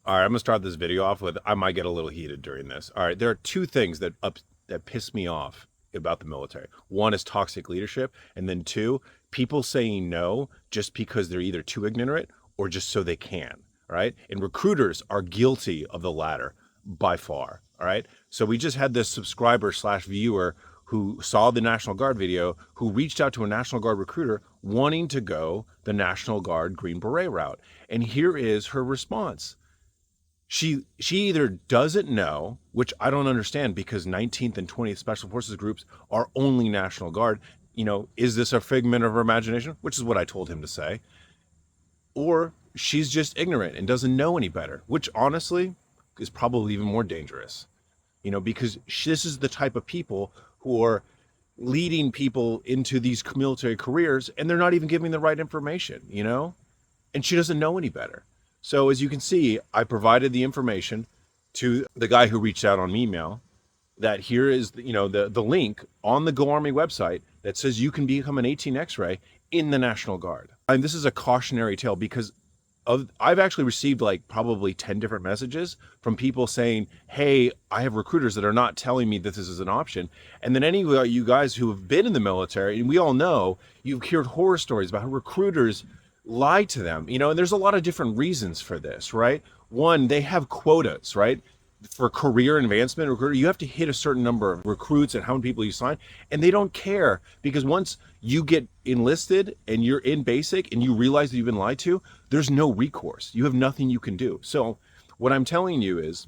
All right, I'm gonna start this video off with, I might get a little heated during this. All right, there are two things that piss me off about the military. One is toxic leadership, and then two, people saying no just because they're either too ignorant or just so they can. All right, and recruiters are guilty of the latter by far. All right, so we just had this subscriber slash viewer who saw the National Guard video, who reached out to a National Guard recruiter wanting to go the National Guard Green Beret route, and here is her response. She either doesn't know, which I don't understand, because 19th and 20th Special Forces groups are only National Guard. You know, is this a figment of her imagination? Which is what I told him to say. Or she's just ignorant and doesn't know any better, which honestly is probably even more dangerous. You know, because this is the type of people who are leading people into these military careers, and they're not even giving the right information, you know? And she doesn't know any better. So as you can see, I provided the information to the guy who reached out on email, that here is the link on the Go Army website that says you can become an 18 X-ray in the National Guard. And this is a cautionary tale because I've actually received like probably 10 different messages from people saying, hey, I have recruiters that are not telling me that this is an option. And then any of you guys who have been in the military, and we all know, you've heard horror stories about how recruiters lie to them, you know, and there's a lot of different reasons for this, right? One, they have quotas, right? For career advancement, recruiter, you have to hit a certain number of recruits and how many people you sign, and they don't care, because once you get enlisted and you're in basic and you realize that you've been lied to, there's no recourse. You have nothing you can do. So what I'm telling you is,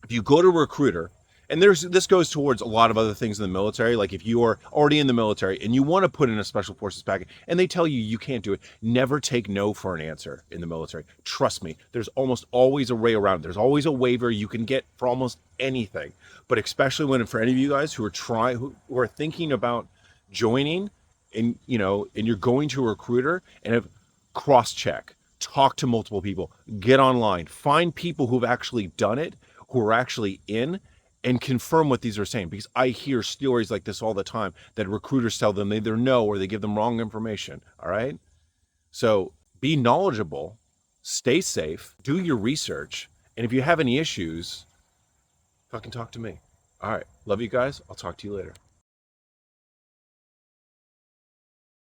if you go to a recruiter, and this goes towards a lot of other things in the military, like if you are already in the military and you want to put in a special forces packet and they tell you you can't do it, never take no for an answer in the military. Trust me, there's almost always a way around it. There's always a waiver you can get for almost anything. But especially when, for any of you guys who are who are thinking about joining, and and you're going to a recruiter, and have cross-check, talk to multiple people, get online, find people who've actually done it, who are actually in, and confirm what these are saying, because I hear stories like this all the time that recruiters tell them they either know or they give them wrong information. All right. So be knowledgeable, stay safe, do your research. And if you have any issues, fucking talk to me. All right. Love you guys. I'll talk to you later.